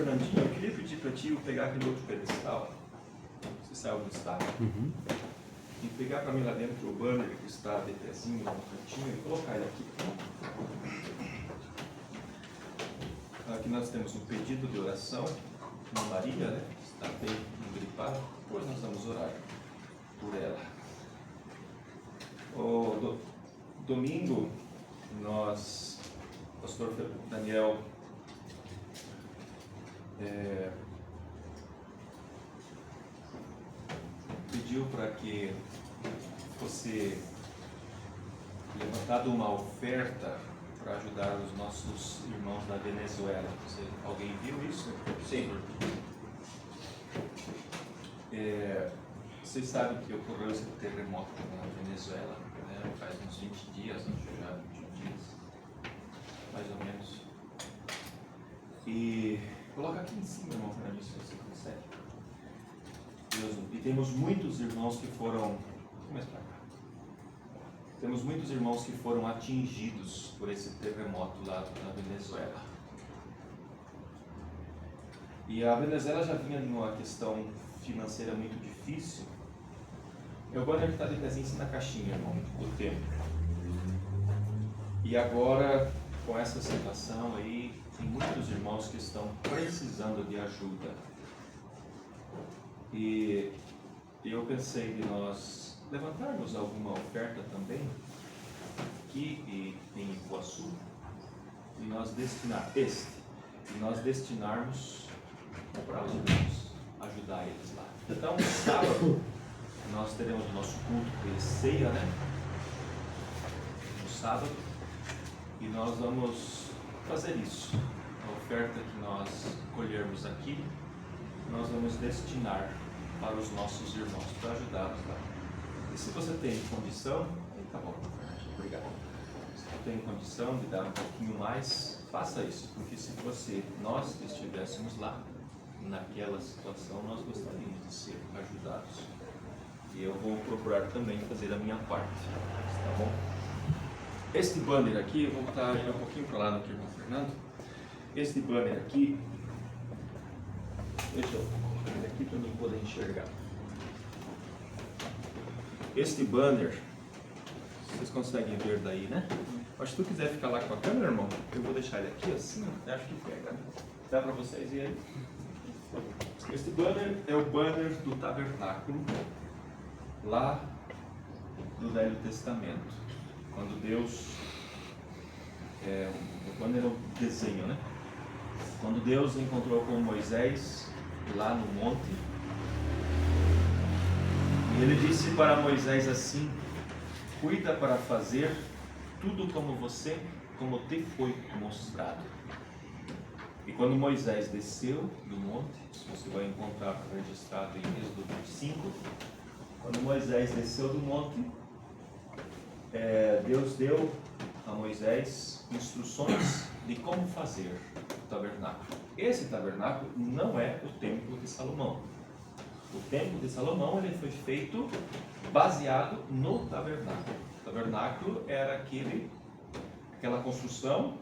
Fernandinho, eu queria pedir para ti pegar aquele outro pedestal. Você sabe onde está? E pegar para mim lá dentro o banner que está de pezinho no cantinho e colocar ele aqui. Aqui nós temos um pedido de oração, uma Maria, né? Está bem gripada, depois nós vamos orar por ela. O domingo, nós, o pastor Daniel, pediu para que fosse levantada uma oferta para ajudar os nossos irmãos da Venezuela. Alguém viu isso? Sim. Vocês sabem que ocorreu esse terremoto na Venezuela, né? Faz uns 20 dias, acho que já 20 dias, mais ou menos. E coloca aqui em cima, irmão Fernando, se você consegue. E temos muitos irmãos que foram... mais para cá. Temos muitos irmãos que foram atingidos por esse terremoto lá na Venezuela. E a Venezuela já vinha numa questão financeira muito difícil. Eu gosto de estar de pezinho assim na caixinha, irmão, do tempo. E agora, com essa situação aí, tem muitos irmãos que estão precisando de ajuda. E eu pensei de nós levantarmos alguma oferta também aqui em Iguaçu e nós destinarmos para os irmãos, ajudar eles lá. Então, sábado nós teremos o nosso culto de ceia, né? No sábado, e nós vamos fazer isso. A oferta que nós colhermos aqui, nós vamos destinar para os nossos irmãos, para ajudá-los lá. E se você tem condição, tá bom, obrigado. Se você tem condição de dar um pouquinho mais, faça isso, porque se nós estivéssemos lá, naquela situação, nós gostaríamos de ser ajudados. E eu vou procurar também fazer a minha parte, tá bom? Este banner aqui, eu vou estar indo um pouquinho para lá no que o irmão Fernando. Este banner aqui, deixa eu colocar ele aqui para mim poder enxergar. Este banner, vocês conseguem ver daí, né? Mas se tu quiser ficar lá com a câmera, irmão, eu vou deixar ele aqui assim, acho que pega, né? Dá para vocês verem? Este banner é o banner do tabernáculo, lá do Velho Testamento. Quando Deus, o banner é o desenho, né? Quando Deus encontrou com Moisés lá no monte, e ele disse para Moisés assim: cuida para fazer tudo como te foi mostrado. E quando Moisés desceu do monte, você vai encontrar registrado em Êxodo 25, quando Moisés desceu do monte, Deus deu a Moisés instruções de como fazer o tabernáculo. Esse tabernáculo não é o templo de Salomão. O templo de Salomão ele foi feito baseado no tabernáculo. O tabernáculo era aquela construção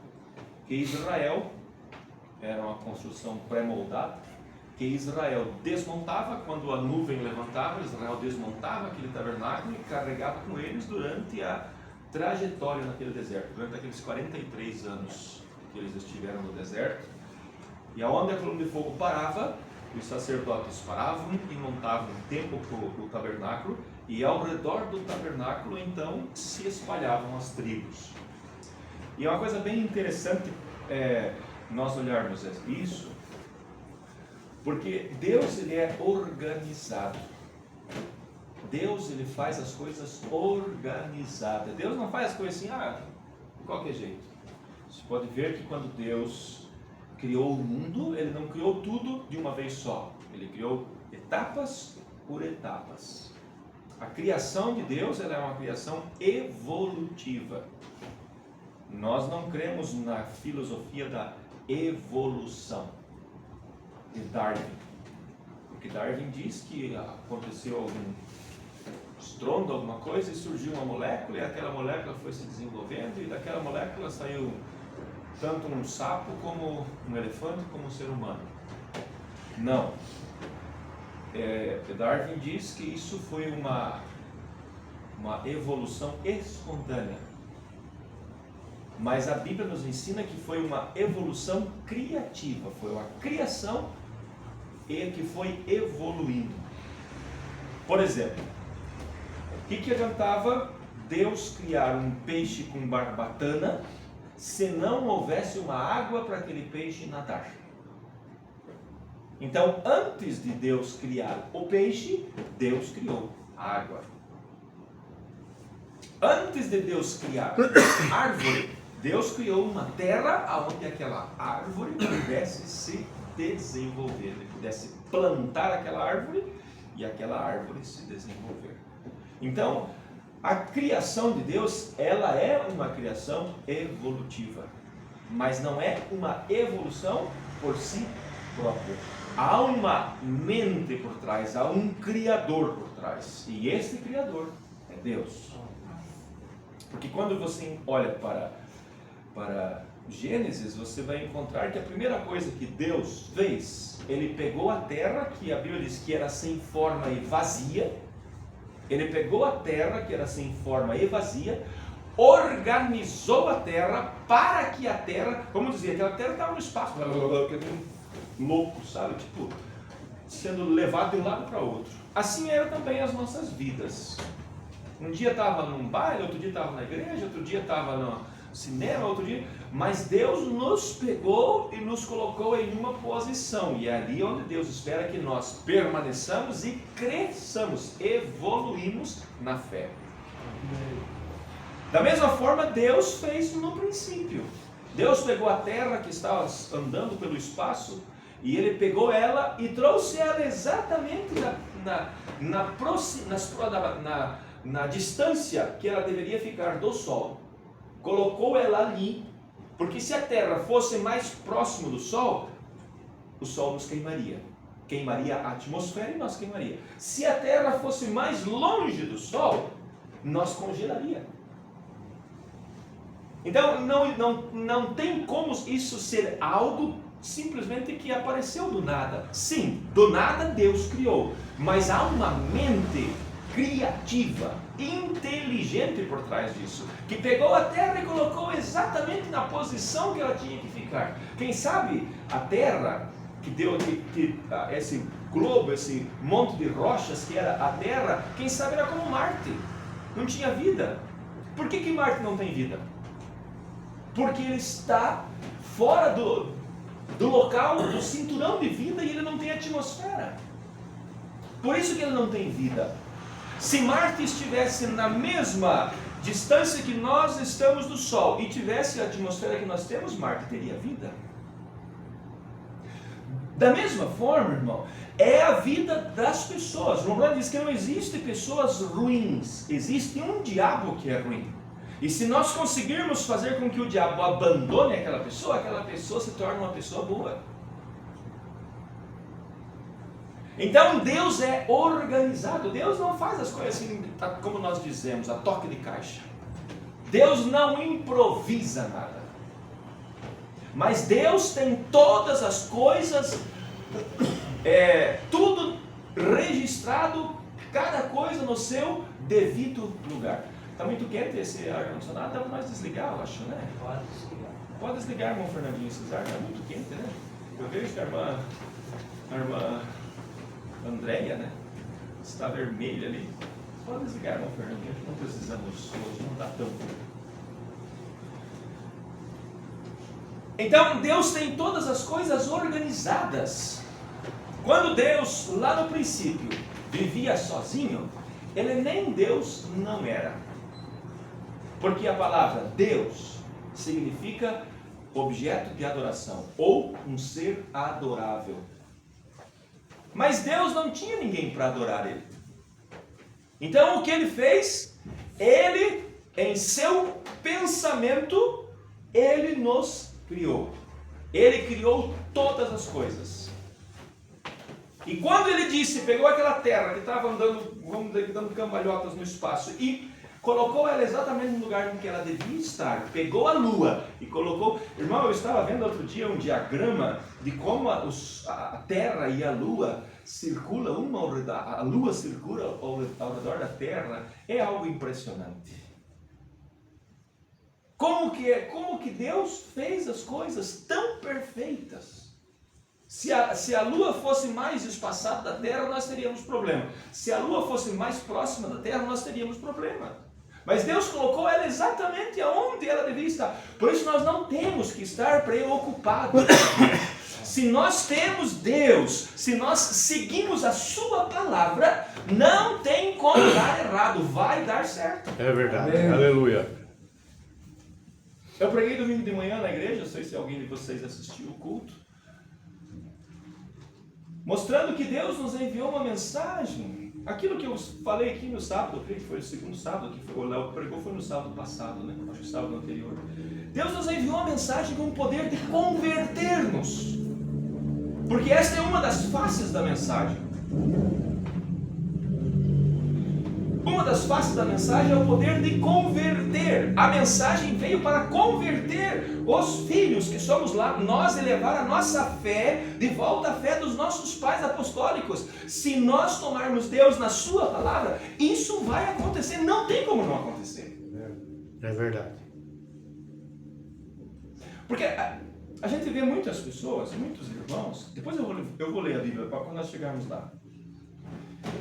que Israel, era uma construção pré-moldada, que Israel desmontava quando a nuvem levantava. Israel desmontava aquele tabernáculo e carregava com eles durante a trajetória naquele deserto, durante aqueles 43 anos que eles estiveram no deserto. E aonde a coluna de fogo parava, os sacerdotes paravam e montavam um templo para o tabernáculo, e ao redor do tabernáculo então se espalhavam as tribos. E é uma coisa bem interessante nós olharmos isso, porque Deus ele é organizado. Deus ele faz as coisas organizadas. Deus não faz as coisas assim, de qualquer jeito. Você pode ver que quando Deus criou o mundo, ele não criou tudo de uma vez só. Ele criou etapas por etapas. A criação de Deus ela é uma criação evolutiva. Nós não cremos na filosofia da evolução de Darwin, porque Darwin diz que aconteceu algum estrondo, alguma coisa, e surgiu uma molécula, e aquela molécula foi se desenvolvendo, e daquela molécula saiu tanto um sapo como um elefante como um ser humano. Não. Darwin diz que isso foi uma evolução espontânea. Mas a Bíblia nos ensina que foi uma evolução criativa. Foi uma criação que foi evoluindo. Por exemplo, o que adiantava Deus criar um peixe com barbatana se não houvesse uma água para aquele peixe nadar? Então, antes de Deus criar o peixe, Deus criou a água. Antes de Deus criar a árvore, Deus criou uma terra onde aquela árvore pudesse se desenvolver. Ele pudesse plantar aquela árvore e aquela árvore se desenvolver. Então, a criação de Deus, ela é uma criação evolutiva, mas não é uma evolução por si própria. Há uma mente por trás, há um Criador por trás, e esse Criador é Deus. Porque quando você olha para Gênesis, você vai encontrar que a primeira coisa que Deus fez, Ele pegou a terra, que a Bíblia diz que era sem forma e vazia. Ele pegou a terra, que era sem forma e vazia, organizou a terra para que a terra, vamos dizer, aquela terra estava no espaço, louco, sabe? Tipo, sendo levado de um lado para o outro. Assim eram também as nossas vidas. Um dia estava num baile, outro dia estava na igreja, outro dia estava no cinema, outro dia... Mas Deus nos pegou e nos colocou em uma posição. E é ali onde Deus espera que nós permaneçamos e cresçamos, evoluímos na fé. Da mesma forma, Deus fez no princípio. Deus pegou a terra que estava andando pelo espaço e Ele pegou ela e trouxe ela exatamente na distância que ela deveria ficar do Sol. Colocou ela ali, porque se a Terra fosse mais próximo do Sol, o Sol nos queimaria. Queimaria a atmosfera e nós queimaria. Se a Terra fosse mais longe do Sol, nós congelaria. Então não tem como isso ser algo simplesmente que apareceu do nada. Sim, do nada Deus criou, mas há uma mente criativa, inteligente por trás disso, que pegou a terra e colocou exatamente na posição que ela tinha que ficar. Quem sabe a terra que deu esse globo, esse monte de rochas que era a terra, quem sabe era como Marte, não tinha vida. Por que Marte não tem vida? Porque ele está fora do local, do cinturão de vida, e ele não tem atmosfera. Por isso que ele não tem vida. Se Marte estivesse na mesma distância que nós estamos do Sol e tivesse a atmosfera que nós temos, Marte teria vida. Da mesma forma, irmão, é a vida das pessoas. O Romano diz que não existe pessoas ruins, existe um diabo que é ruim. E se nós conseguirmos fazer com que o diabo abandone aquela pessoa se torna uma pessoa boa. Então Deus é organizado. Deus não faz as coisas assim, como nós dizemos, a toque de caixa. Deus não improvisa nada. Mas Deus tem todas as coisas, tudo registrado, cada coisa no seu devido lugar. Está muito quente esse ar-condicionado, dá para nós desligar, eu acho, né? Pode desligar. Pode desligar, irmão Fernandinho, esses ar, está muito quente, né? Eu vejo que a irmã Andréia, né? Está vermelha ali. Pode desligar, irmão Fernandinho, não precisamos hoje, não está tão frio. Então Deus tem todas as coisas organizadas. Quando Deus, lá no princípio, vivia sozinho, Ele nem Deus não era. Porque a palavra Deus significa objeto de adoração, ou um ser adorável. Mas Deus não tinha ninguém para adorar Ele. Então o que Ele fez? Ele, em seu pensamento, Ele nos criou. Ele criou todas as coisas. E quando Ele disse, pegou aquela terra que estava dando cambalhotas no espaço e colocou ela exatamente no lugar em que ela devia estar, pegou a lua e colocou... Irmão, eu estava vendo outro dia um diagrama de como a Terra e a Lua circulam a Lua circula ao redor da Terra. É algo impressionante. Como que Deus fez as coisas tão perfeitas? Se a Lua fosse mais espaçada da Terra, nós teríamos problema. Se a Lua fosse mais próxima da Terra, nós teríamos problema. Mas Deus colocou ela exatamente onde ela devia estar. Por isso nós não temos que estar preocupados. Se nós temos Deus, se nós seguimos a sua palavra, não tem como dar errado, vai dar certo. É verdade. Amém. Aleluia. Eu preguei domingo de manhã na igreja, não sei se alguém de vocês assistiu o culto, mostrando que Deus nos enviou uma mensagem. Aquilo que eu falei aqui no sábado, eu creio que foi o segundo sábado, que o Léo pregou foi no sábado passado, né? Acho que o sábado anterior. Deus nos enviou uma mensagem com o poder de converter-nos. Porque esta é uma das faces da mensagem. Uma das faces da mensagem é o poder de converter. A mensagem veio para converter os filhos que somos lá, nós elevar a nossa fé de volta à fé dos nossos pais apostólicos. Se nós tomarmos Deus na sua palavra, isso vai acontecer, não tem como não acontecer. É verdade. Porque a gente vê muitas pessoas, muitos irmãos, depois eu vou ler a Bíblia quando nós chegarmos lá,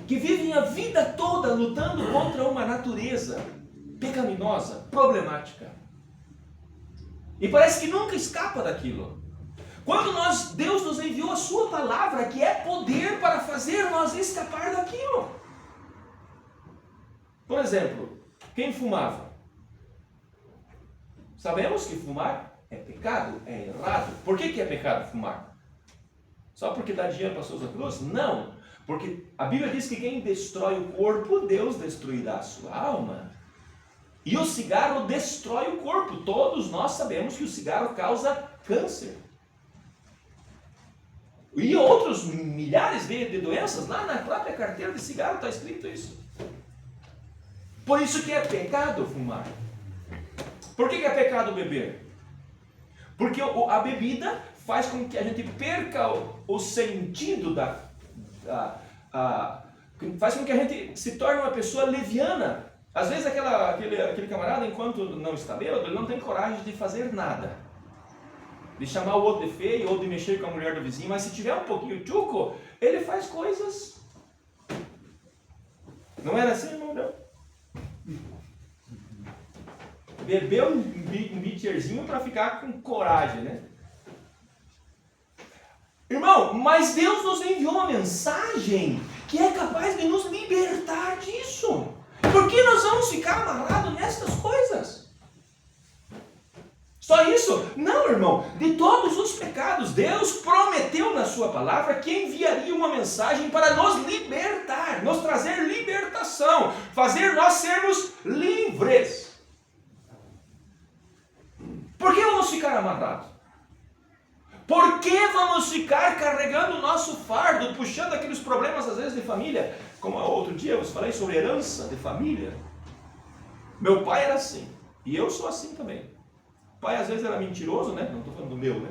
que vivem a vida toda lutando contra uma natureza pecaminosa, problemática. E parece que nunca escapa daquilo. Quando Deus nos enviou a sua palavra, que é poder para fazer nós escapar daquilo. Por exemplo, quem fumava? Sabemos que fumar é pecado, é errado. Por que é pecado fumar? Só porque dá dinheiro para seus cruz? Não. Porque a Bíblia diz que quem destrói o corpo, Deus destruirá a sua alma. E o cigarro destrói o corpo. Todos nós sabemos que o cigarro causa câncer. E outros milhares de doenças, lá na própria carteira de cigarro está escrito isso. Por isso que é pecado fumar. Por que é pecado beber? Porque a bebida faz com que a gente perca o sentido faz com que a gente se torne uma pessoa leviana. Às vezes aquele camarada, enquanto não está bêbado, ele não tem coragem de fazer nada. De chamar o outro de feio ou de mexer com a mulher do vizinho. Mas se tiver um pouquinho tchuco, ele faz coisas. Não era assim, irmão? Não. Bebeu um bitierzinho para ficar com coragem, né? Irmão, mas Deus nos enviou uma mensagem que é capaz de nos libertar disso. Por que nós vamos ficar amarrados nestas coisas? Só isso? Não, irmão. De todos os pecados, Deus prometeu na sua palavra que enviaria uma mensagem para nos libertar, nos trazer libertação, fazer nós sermos livres. Por que vamos ficar amarrados? Por que vamos ficar carregando o nosso fardo, puxando aqueles problemas às vezes de família? Como outro dia eu falei sobre herança de família. Meu pai era assim, e eu sou assim também. O pai às vezes era mentiroso, né? Não estou falando do meu, né?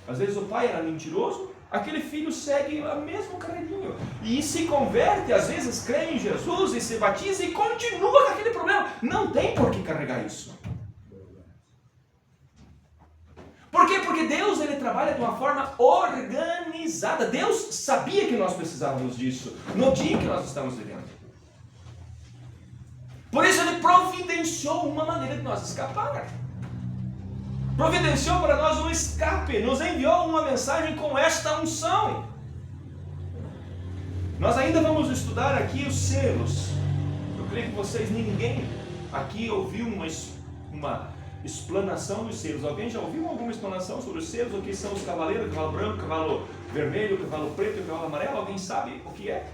Às vezes o pai era mentiroso, aquele filho segue o mesmo caminho. E se converte, às vezes crê em Jesus e se batiza e continua com aquele problema. Não tem por que carregar isso. Por quê? Porque Deus ele trabalha de uma forma organizada. Deus sabia que nós precisávamos disso no dia em que nós estamos vivendo. Por isso ele providenciou uma maneira de nós escapar. Providenciou para nós um escape. Nos enviou uma mensagem com esta unção. Nós ainda vamos estudar aqui os selos. Eu creio que vocês, ninguém aqui ouviu uma explanação dos selos. Alguém já ouviu alguma explanação sobre os selos? O que são os cavaleiros? Cavalo branco, cavalo vermelho, cavalo preto e cavalo amarelo? Alguém sabe o que é?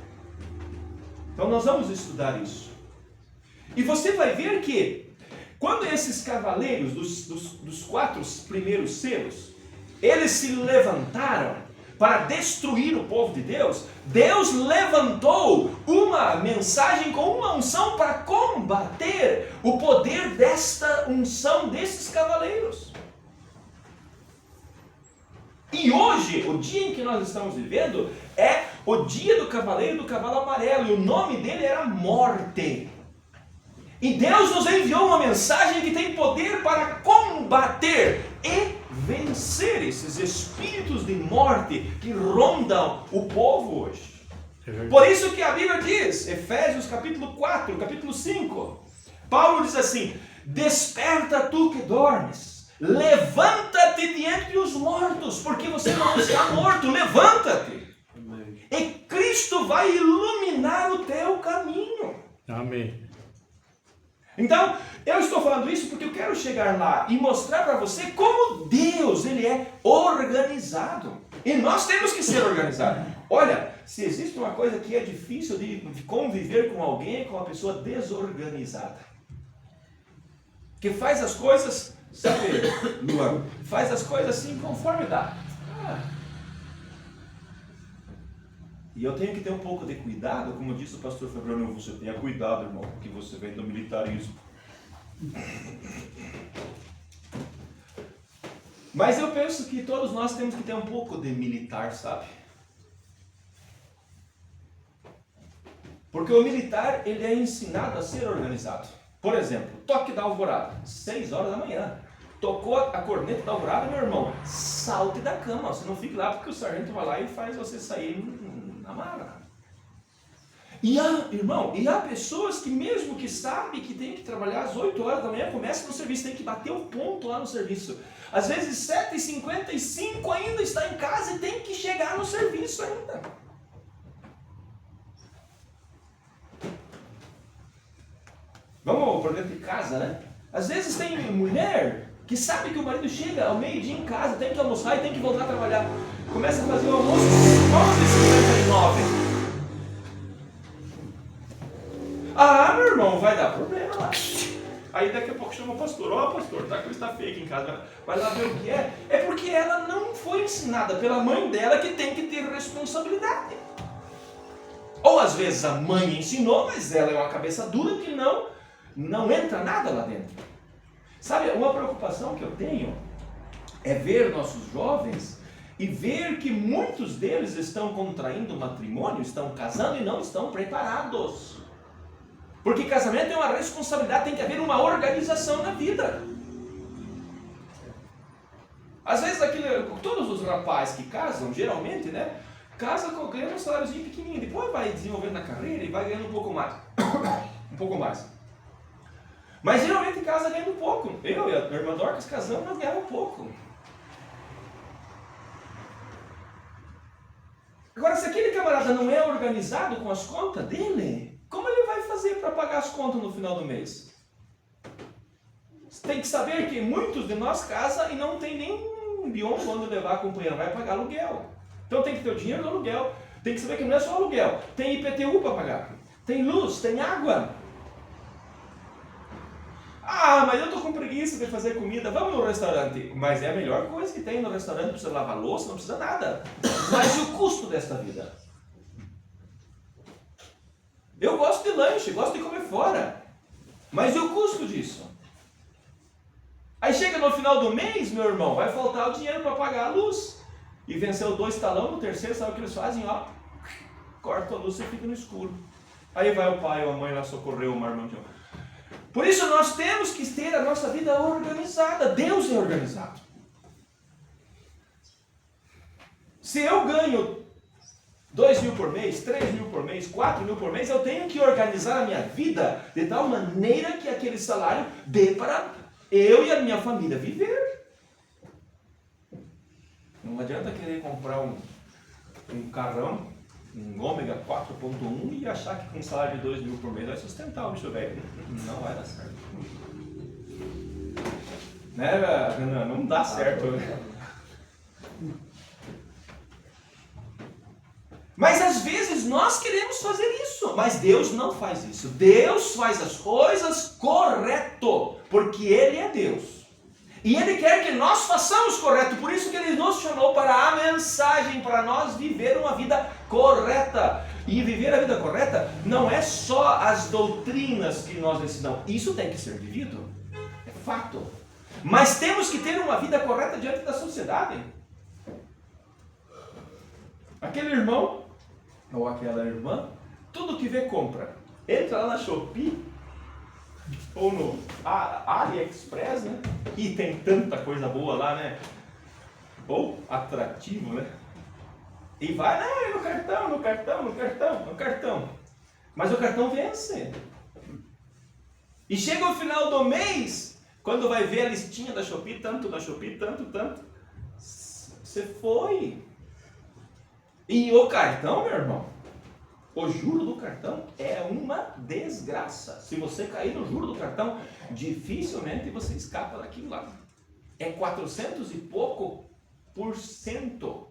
Então nós vamos estudar isso. E você vai ver que quando esses cavaleiros dos 4 primeiros selos, eles se levantaram, para destruir o povo de Deus, Deus levantou uma mensagem com uma unção para combater o poder desta unção desses cavaleiros. E hoje, o dia em que nós estamos vivendo, é o dia do cavaleiro do cavalo amarelo, e o nome dele era Morte. E Deus nos enviou uma mensagem que tem poder para combater e vencer esses espíritos de morte que rondam o povo hoje. Por isso que a Bíblia diz, Efésios capítulo 4, capítulo 5, Paulo diz assim: desperta tu que dormes, levanta-te de entre os mortos, porque você não está morto, levanta-te. E Cristo vai iluminar o teu caminho. Amém. Então, eu estou falando isso porque eu quero chegar lá e mostrar para você como Deus, ele é organizado. E nós temos que ser organizados. Olha, se existe uma coisa que é difícil de conviver com alguém, é com uma pessoa desorganizada. Que faz as coisas, sabe, Luan? Faz as coisas assim conforme dá. E eu tenho que ter um pouco de cuidado, como disse o pastor Fabiano, você tenha cuidado, irmão, porque você vem do militarismo. Mas eu penso que todos nós temos que ter um pouco de militar, sabe? Porque o militar, ele é ensinado a ser organizado. Por exemplo, toque da alvorada, 6 horas da manhã. Tocou a corneta da alvorada, meu irmão, salte da cama. Você não fique lá porque o sargento vai lá e faz você sair na mara. E há pessoas que mesmo que sabem que tem que trabalhar às 8 horas da manhã, começa no serviço, tem que bater o ponto lá no serviço. Às vezes 7h55 ainda está em casa e tem que chegar no serviço ainda. Vamos para dentro de casa, né? Às vezes tem mulher que sabe que o marido chega ao meio-dia em casa, tem que almoçar e tem que voltar a trabalhar. Começa a fazer o almoço às 11h59. Meu irmão, vai dar problema lá. Aí daqui a pouco chama o pastor. Pastor, tá com está feio aqui em casa. Vai lá ver o que é. É porque ela não foi ensinada pela mãe dela que tem que ter responsabilidade. Ou às vezes a mãe ensinou, mas ela é uma cabeça dura que não entra nada lá dentro. Sabe, uma preocupação que eu tenho é ver nossos jovens e ver que muitos deles estão contraindo matrimônio, estão casando e não estão preparados. Porque casamento é uma responsabilidade, tem que haver uma organização na vida. Às vezes todos os rapazes que casam, geralmente, né? Casa ganhando um saláriozinho pequenininho, depois vai desenvolvendo na carreira e vai ganhando um pouco mais. Um pouco mais. Mas geralmente casa ganhando pouco. Eu e a minha irmã Dorcas casamos, nós ganhamos pouco. Agora, se aquele camarada não é organizado com as contas dele, como ele vai fazer para pagar as contas no final do mês? Você tem que saber que muitos de nós casam e não tem nem de onde levar a companheira, vai pagar aluguel. Então tem que ter o dinheiro do aluguel. Tem que saber que não é só aluguel. Tem IPTU para pagar. Tem luz, tem água. Mas eu estou com preguiça de fazer comida. Vamos no restaurante. Mas é a melhor coisa que tem no restaurante. Não precisa lavar louça, não precisa nada. Mas e o custo desta vida? Eu gosto de lanche, gosto de comer fora. Mas e o custo disso? Aí chega no final do mês, meu irmão, vai faltar o dinheiro para pagar a luz. E venceu 2 talão, no terceiro, sabe o que eles fazem? Corta a luz e fica no escuro. Aí vai o pai ou a mãe lá socorrer o marmanjão. Por isso nós temos que ter a nossa vida organizada. Deus é organizado. Se eu ganho 2.000 por mês, 3.000 por mês, 4.000 por mês, eu tenho que organizar a minha vida de tal maneira que aquele salário dê para eu e a minha família viver. Não adianta querer comprar um carrão, um Ômega 4.1 e achar que com um salário de 2.000 por mês vai sustentar o bicho velho. Não vai dar certo. Né, não dá certo. Mas às vezes nós queremos fazer isso, mas Deus não faz isso. Deus faz as coisas correto, porque Ele é Deus. E Ele quer que nós façamos correto, por isso que Ele nos chamou para a mensagem para nós viver uma vida correta. E viver a vida correta não é só as doutrinas que nós ensinamos. Isso tem que ser vivido. É fato. Mas temos que ter uma vida correta diante da sociedade. Aquele irmão ou aquela irmã, tudo que vê compra. Entra lá na Shopee ou no AliExpress, né? E tem tanta coisa boa lá, né? Ou atrativo, né? E vai, né? No cartão. Mas o cartão vence. E chega o final do mês, quando vai ver a listinha da Shopee, tanto da Shopee, tanto. Você foi. E o cartão, meu irmão, o juro do cartão é uma desgraça. Se você cair no juro do cartão, dificilmente você escapa daquilo lá. É 400 e pouco %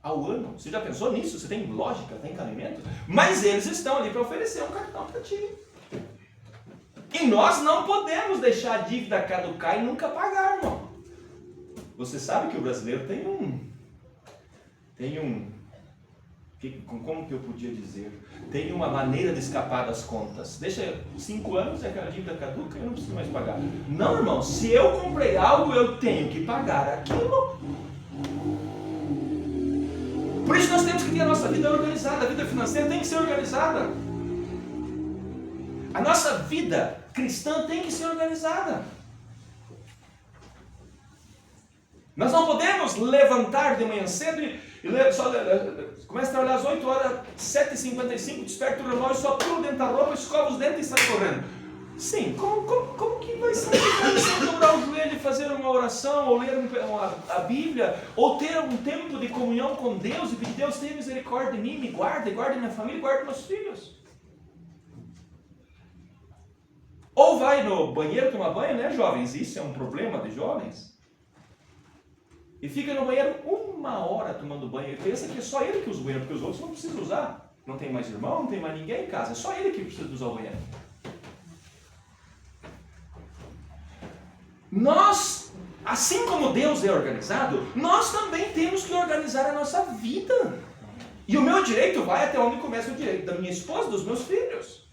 ao ano. Você já pensou nisso? Você tem lógica, tem cabimento? Mas eles estão ali para oferecer um cartão para ti. E nós não podemos deixar a dívida caducar e nunca pagar, irmão. Você sabe que o brasileiro tem como que eu podia dizer? Tem uma maneira de escapar das contas. Deixa 5 anos e aquela dívida caduca e eu não preciso mais pagar. Não, irmão, se eu comprei algo, eu tenho que pagar aquilo. Por isso nós temos que ter a nossa vida organizada. A vida financeira tem que ser organizada. A nossa vida cristã tem que ser organizada. Nós não podemos levantar de manhã cedo e começa a trabalhar às 8 horas, 7h55, desperta o relógio, só pula dentro da roupa, escova os dentes e sai correndo. Sim, como que vai sair sem dobrar o joelho e fazer uma oração, ou ler a Bíblia, ou ter um tempo de comunhão com Deus e pedir: Deus, tenha misericórdia de mim, me guarde minha família, guarde meus filhos. Ou vai no banheiro tomar banho, né, jovens? Isso é um problema de jovens. E fica no banheiro 1 hora tomando banho. E pensa que é só ele que usa o banheiro, porque os outros não precisam usar. Não tem mais irmão, não tem mais ninguém em casa. É só ele que precisa usar o banheiro. Nós, assim como Deus é organizado, nós também temos que organizar a nossa vida. E o meu direito vai até onde começa o direito da minha esposa, dos meus filhos.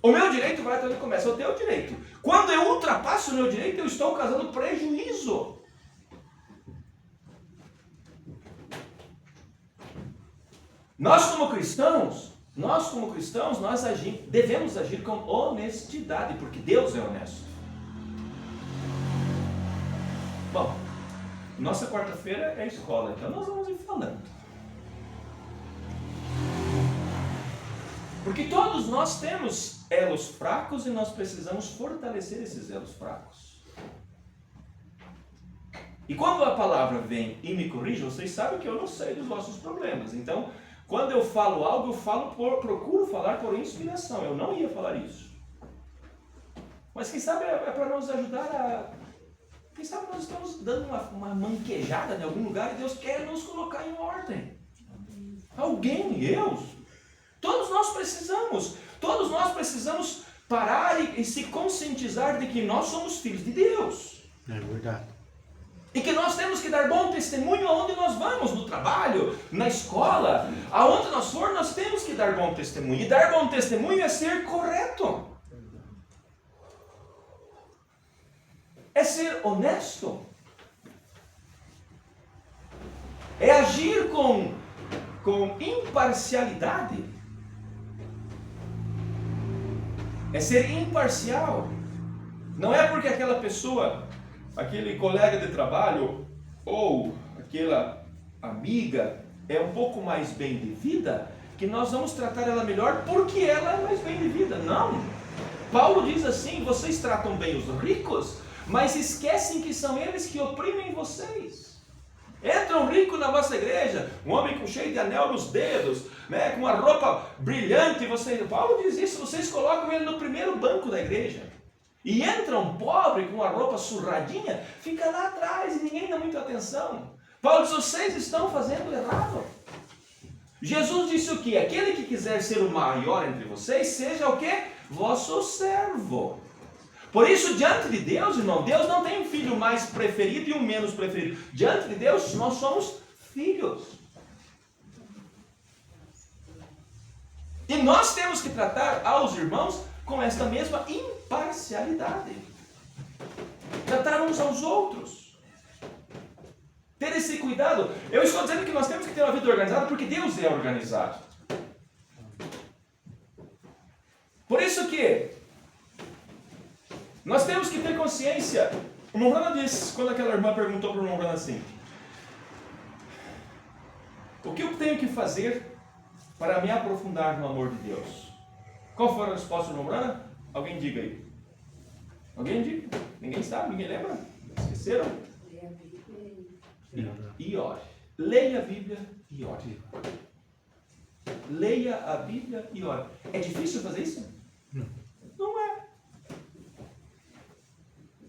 O meu direito vai até onde começa o teu direito. Quando eu ultrapasso o meu direito, eu estou causando prejuízo. Nós como cristãos, devemos agir com honestidade, porque Deus é honesto. Bom, nossa quarta-feira é a escola, então nós vamos ir falando. Porque todos nós temos elos fracos e nós precisamos fortalecer esses elos fracos. E quando a palavra vem e me corrige, vocês sabem que eu não sei dos vossos problemas. Então, quando eu falo algo, procuro falar por inspiração. Eu não ia falar isso. Mas quem sabe é para nos ajudar a... Quem sabe nós estamos dando uma manquejada em algum lugar e Deus quer nos colocar em ordem. Alguém, eu. Todos nós precisamos parar e se conscientizar de que nós somos filhos de Deus. É verdade. E que nós temos que dar bom testemunho aonde nós vamos, no trabalho, na escola, aonde nós for, nós temos que dar bom testemunho. E dar bom testemunho é ser correto. É ser honesto. É agir com imparcialidade. É ser imparcial. Não é porque aquela pessoa, aquele colega de trabalho ou aquela amiga é um pouco mais bem de vida que nós vamos tratar ela melhor porque ela é mais bem de vida. Não. Paulo diz assim: vocês tratam bem os ricos, mas esquecem que são eles que oprimem vocês. Entra um rico na vossa igreja, um homem cheio de anel nos dedos, né, com uma roupa brilhante, Paulo diz isso, vocês colocam ele no primeiro banco da igreja. E entra um pobre com uma roupa surradinha, fica lá atrás e ninguém dá muita atenção. Paulo diz: vocês estão fazendo errado. Jesus disse o quê? Aquele que quiser ser o maior entre vocês, seja o quê? Vosso servo. Por isso, diante de Deus, irmão, Deus não tem um filho mais preferido e um menos preferido. Diante de Deus, nós somos filhos. E nós temos que tratar aos irmãos com esta mesma imparcialidade. Tratar uns aos outros. Ter esse cuidado. Eu estou dizendo que nós temos que ter uma vida organizada porque Deus é organizado. Por isso que nós temos que ter consciência. O irmão Rana disse, quando aquela irmã perguntou para o irmão Rana assim: o que eu tenho que fazer para me aprofundar no amor de Deus? Qual foi a resposta do irmão Rana? Alguém diga aí. Alguém diga? Ninguém sabe? Ninguém lembra? Esqueceram? Leia a Bíblia E ore. Leia a Bíblia e ore. Leia a Bíblia e ore. É difícil fazer isso? Não. Não é.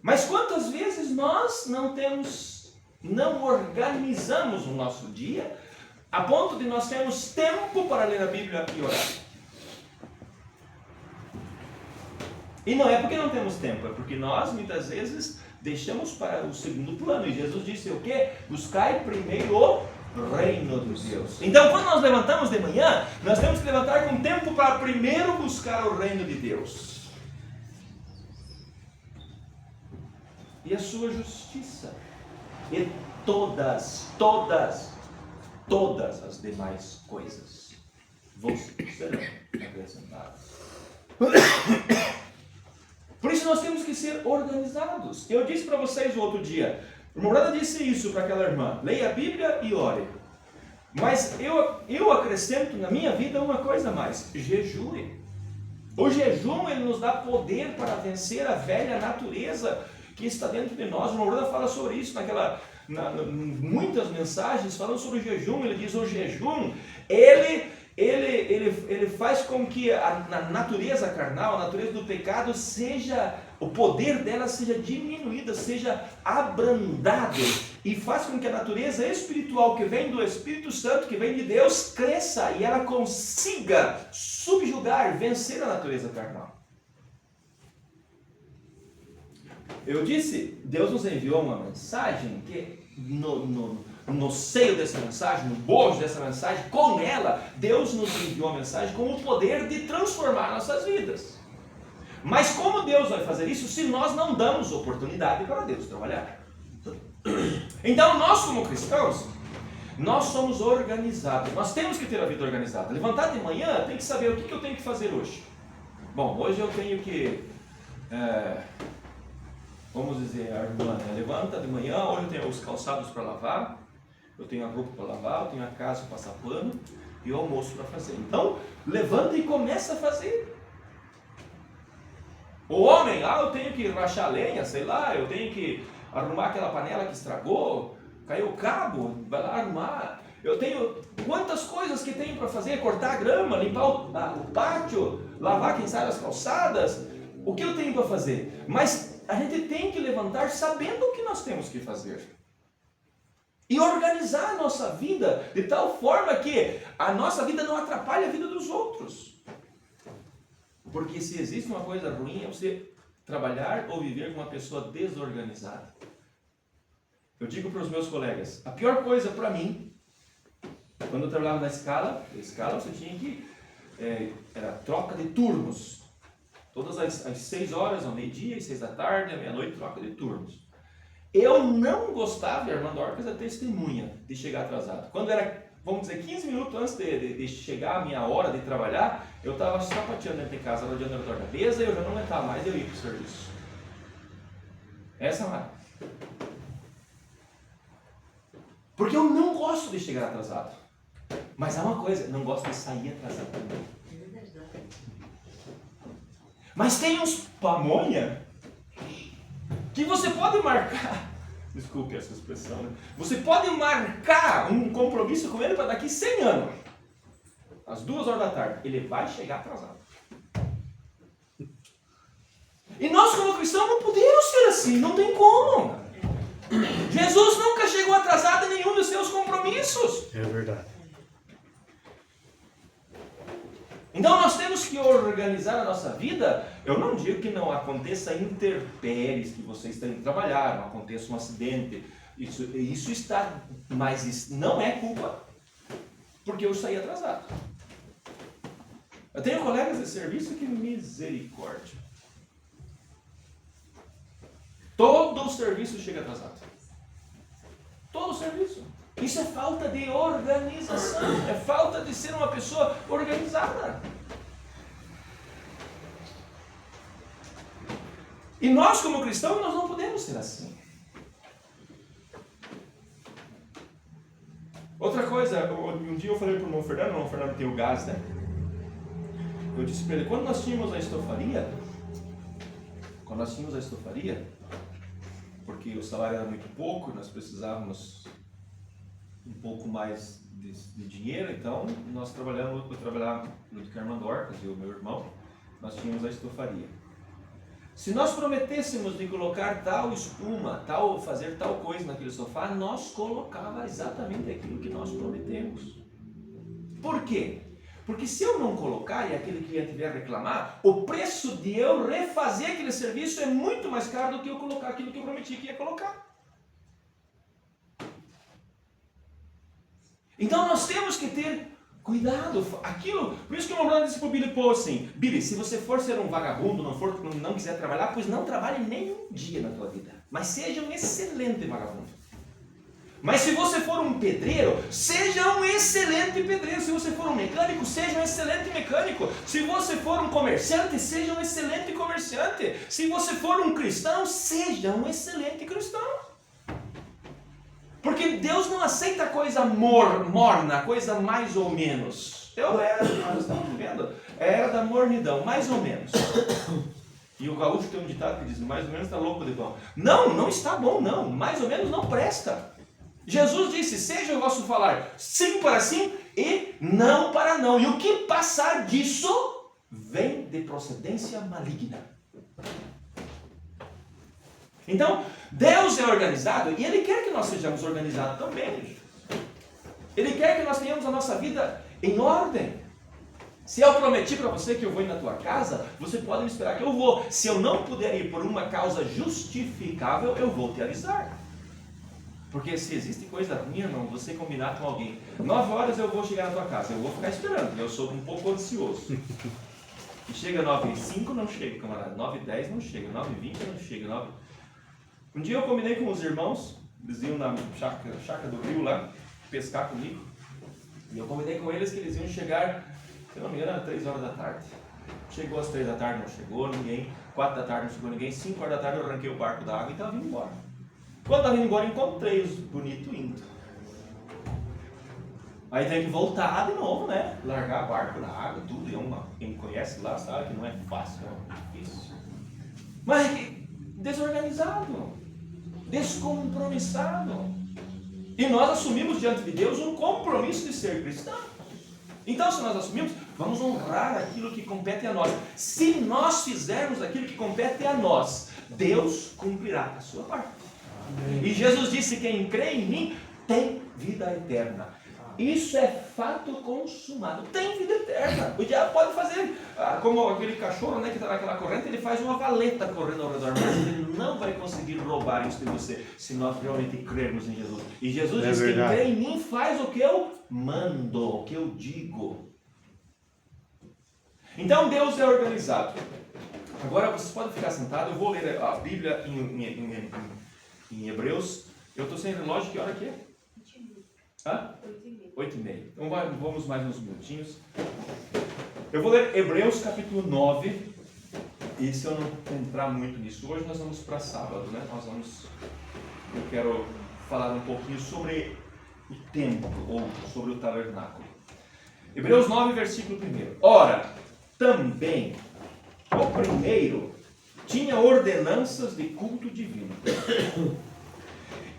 Mas quantas vezes nós não organizamos o nosso dia a ponto de nós termos tempo para ler a Bíblia e orar? E não é porque não temos tempo, é porque nós muitas vezes deixamos para o segundo plano. E Jesus disse o quê? Buscai primeiro o reino de Deus. Então, quando nós levantamos de manhã, nós temos que levantar com tempo para primeiro buscar o reino de Deus e a sua justiça. E todas as demais coisas vos serão acrescentadas. Por isso nós temos que ser organizados. Eu disse para vocês o outro dia, o Morada disse isso para aquela irmã: leia a Bíblia e ore. Mas eu acrescento na minha vida uma coisa a mais: jejue. O jejum, ele nos dá poder para vencer a velha natureza que está dentro de nós. O Morada fala sobre isso muitas mensagens falando sobre o jejum. Ele diz: o jejum, ele faz com que a natureza carnal, a natureza do pecado, o poder dela seja diminuída, seja abrandado, e faz com que a natureza espiritual que vem do Espírito Santo, que vem de Deus, cresça e ela consiga subjugar, vencer a natureza carnal. Eu disse, Deus nos enviou uma mensagem que no seio dessa mensagem, no bojo dessa mensagem, com ela, Deus nos enviou a mensagem com o poder de transformar nossas vidas. Mas como Deus vai fazer isso se nós não damos oportunidade para Deus trabalhar? Então nós, como cristãos, nós somos organizados. Nós temos que ter a vida organizada. Levantar de manhã, tem que saber o que eu tenho que fazer hoje. Bom, hoje eu tenho que... vamos dizer, a irmã, né? Levanta de manhã, hoje eu tenho os calçados para lavar, eu tenho a roupa para lavar, eu tenho a casa para passar pano e o almoço para fazer. Então, levanta e começa a fazer. O homem, eu tenho que rachar lenha, sei lá, eu tenho que arrumar aquela panela que estragou, caiu o cabo, vai lá arrumar. Eu tenho quantas coisas que tenho para fazer: cortar a grama, limpar o pátio, lavar quem sabe as calçadas. O que eu tenho para fazer? Mas a gente tem que levantar sabendo o que nós temos que fazer. E organizar a nossa vida de tal forma que a nossa vida não atrapalhe a vida dos outros. Porque se existe uma coisa ruim, é você trabalhar ou viver com uma pessoa desorganizada. Eu digo para os meus colegas, a pior coisa para mim, quando eu trabalhava na escala você tinha que... era troca de turnos. Todas às 6 horas, ao meio-dia, às 6 da tarde, à meia-noite, troca de turnos. Eu não gostava, e a irmã Dorcas é testemunha, de chegar atrasado. Quando era, vamos dizer, 15 minutos antes de chegar a minha hora de trabalhar, eu estava sapateando dentro de casa, rodeando ao redor da mesa, e eu já não aguentava mais, eu ia para o serviço. Essa é a marca. Porque eu não gosto de chegar atrasado. Mas há uma coisa, não gosto de sair atrasado também. Mas tem uns pamonha que você pode marcar, desculpe essa expressão, né? Você pode marcar um compromisso com ele para daqui 100 anos, às 2 horas da tarde, ele vai chegar atrasado. E nós, como cristãos, não podemos ser assim, não tem como. Jesus nunca chegou atrasado em nenhum dos seus compromissos. É verdade. Então nós temos que organizar a nossa vida. Eu não digo que não aconteça intempéries, que vocês têm que trabalhar, não aconteça um acidente. Isso está, mas isso não é culpa porque eu saí atrasado. Eu tenho colegas de serviço que misericórdia. Todo o serviço chega atrasado. Todo o serviço. Isso é falta de organização. É falta de ser uma pessoa organizada. E nós, como cristãos, nós não podemos ser assim. Outra coisa, um dia eu falei para o irmão Fernando tem o gás, né? Eu disse para ele, quando nós tínhamos a estofaria, porque o salário era muito pouco, nós precisávamos um pouco mais de dinheiro, então eu trabalhava no Carmen Dorcas e o meu irmão, nós tínhamos a estofaria. Se nós prometêssemos de colocar tal espuma, fazer tal coisa naquele sofá, nós colocava exatamente aquilo que nós prometemos. Por quê? Porque se eu não colocar e aquele cliente vier reclamar, o preço de eu refazer aquele serviço é muito mais caro do que eu colocar aquilo que eu prometi que ia colocar. Então nós temos que ter cuidado. Por isso que o Romano disse para o Billy Paul assim, Billy, se você for ser um vagabundo, não quiser trabalhar, pois não trabalhe nem um dia na tua vida. Mas seja um excelente vagabundo. Mas se você for um pedreiro, seja um excelente pedreiro. Se você for um mecânico, seja um excelente mecânico. Se você for um comerciante, seja um excelente comerciante. Se você for um cristão, seja um excelente cristão. Porque Deus não aceita coisa morna, coisa mais ou menos. Nós estamos vivendo, era da mornidão, mais ou menos. E o gaúcho tem um ditado que diz, mais ou menos está louco de bom. Não está bom não, mais ou menos não presta. Jesus disse, seja o vosso falar sim para sim e não para não. E o que passar disso vem de procedência maligna. Então, Deus é organizado e Ele quer que nós sejamos organizados também. Ele quer que nós tenhamos a nossa vida em ordem. Se eu prometi para você que eu vou ir na tua casa, você pode me esperar que eu vou. Se eu não puder ir por uma causa justificável, eu vou te avisar. Porque se existe coisa ruim, irmão, você combinar com alguém, 9 horas eu vou chegar na tua casa, eu vou ficar esperando, eu sou um pouco ansioso. E chega 9h05, não chega, camarada. 9h10 não chega, 9h20 não chega. Um dia eu combinei com os irmãos, eles iam na chácara do rio lá, pescar comigo. E eu combinei com eles que eles iam chegar, se não me engano, às 3 horas da tarde. Chegou às 3 da tarde, não chegou ninguém. 4 da tarde não chegou ninguém. 5 horas da tarde eu arranquei o barco da água e estava vindo embora. Quando estava indo embora, encontrei os bonitos indo. Aí tem que voltar de novo, né? Largar barco na água, tudo. Quem me conhece lá sabe que não é fácil, é difícil. Mas desorganizado, descompromissado. E nós assumimos diante de Deus um compromisso de ser cristão. Então, se nós assumimos, vamos honrar aquilo que compete a nós. Se nós fizermos aquilo que compete a nós, Deus cumprirá a sua parte. Amém. E Jesus disse, quem crê em mim tem vida eterna. Isso é fato consumado. Tem vida eterna. O diabo pode fazer, como aquele cachorro, né, que está naquela corrente, ele faz uma valeta correndo ao redor, mas ele não vai conseguir roubar isso de você, se nós realmente crermos em Jesus. E Jesus diz, quem crê em mim faz o que eu mando, o que eu digo. Então Deus é organizado. Agora vocês podem ficar sentados, eu vou ler a Bíblia em Hebreus. Eu estou sem relógio, que hora que é? 8h30. Então vamos mais uns minutinhos. Eu vou ler Hebreus capítulo 9. E se eu não entrar muito nisso, hoje nós vamos para sábado, né? Eu quero falar um pouquinho sobre o templo, ou sobre o tabernáculo. Hebreus 9, versículo 1. Ora, também o primeiro tinha ordenanças de culto divino.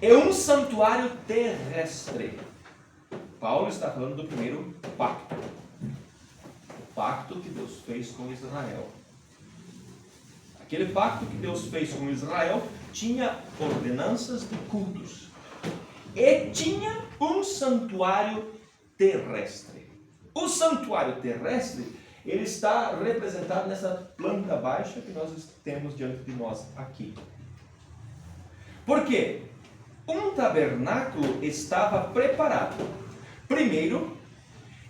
É um santuário terrestre. Paulo está falando do primeiro pacto. O pacto que Deus fez com Israel. Aquele pacto que Deus fez com Israel tinha ordenanças de cultos. E tinha um santuário terrestre. O santuário terrestre, ele está representado nessa planta baixa que nós temos diante de nós aqui. Por quê? Um tabernáculo estava preparado. Primeiro,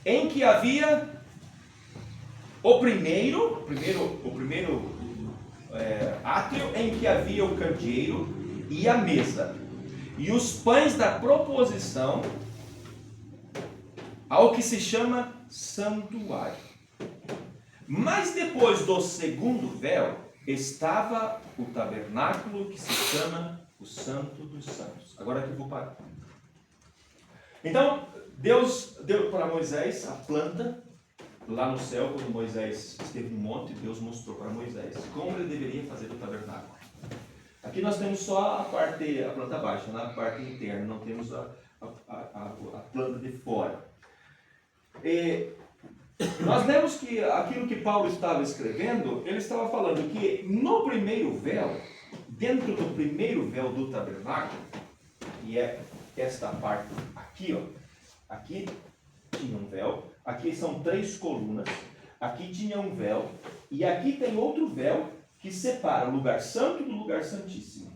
em que havia O primeiro átrio em que havia o candeeiro e a mesa, e os pães da proposição, ao que se chama santuário. Mas depois do segundo véu, estava o tabernáculo que se chama o Santo dos Santos. Agora aqui eu vou parar. Então, Deus deu para Moisés a planta. Lá no céu, quando Moisés esteve no monte, Deus mostrou para Moisés como ele deveria fazer o tabernáculo. Aqui nós temos só a planta baixa, na parte interna, não temos a planta de fora. E nós vemos que aquilo que Paulo estava escrevendo, ele estava falando que no primeiro véu, dentro do primeiro véu do tabernáculo, que é esta parte aqui, ó, aqui tinha um véu, aqui são 3 colunas, aqui tinha um véu, e aqui tem outro véu que separa o lugar santo do lugar santíssimo.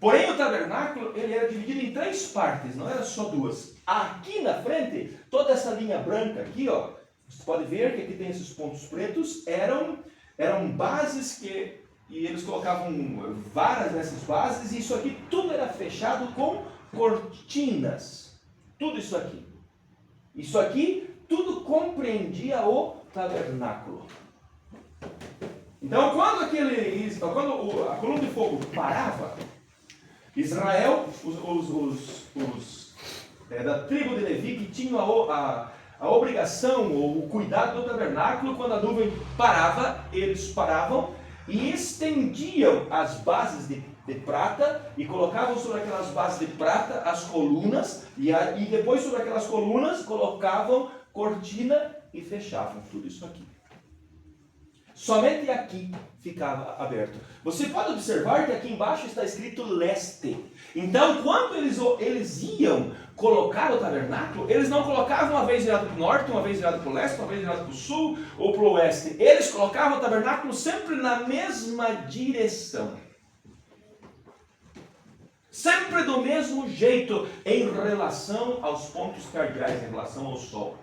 Porém, o tabernáculo ele era dividido em 3 partes, não era só 2. Aqui na frente, toda essa linha branca aqui, ó, você pode ver que aqui tem esses pontos pretos, eram bases e eles colocavam varas nessas bases, e isso aqui tudo era fechado com cortinas. Tudo isso aqui. Isso aqui tudo compreendia o tabernáculo. Então, quando a coluna de fogo parava, Israel, da tribo de Levi, que tinham a obrigação ou o cuidado do tabernáculo, quando a nuvem parava, eles paravam e estendiam as bases de prata e colocavam sobre aquelas bases de prata as colunas e depois sobre aquelas colunas colocavam cortina e fechavam tudo isso aqui. Somente aqui ficava aberto. Você pode observar que aqui embaixo está escrito leste. Então, quando eles iam colocar o tabernáculo, eles não colocavam uma vez virado para o norte, uma vez virado para o leste, uma vez virado para o sul ou para o oeste. Eles colocavam o tabernáculo sempre na mesma direção. Sempre do mesmo jeito em relação aos pontos cardeais, em relação ao sol.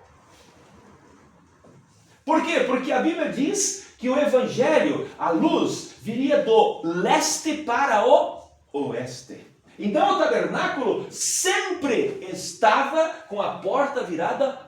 Por quê? Porque a Bíblia diz que o Evangelho, a luz, viria do leste para o oeste. Então o tabernáculo sempre estava com a porta virada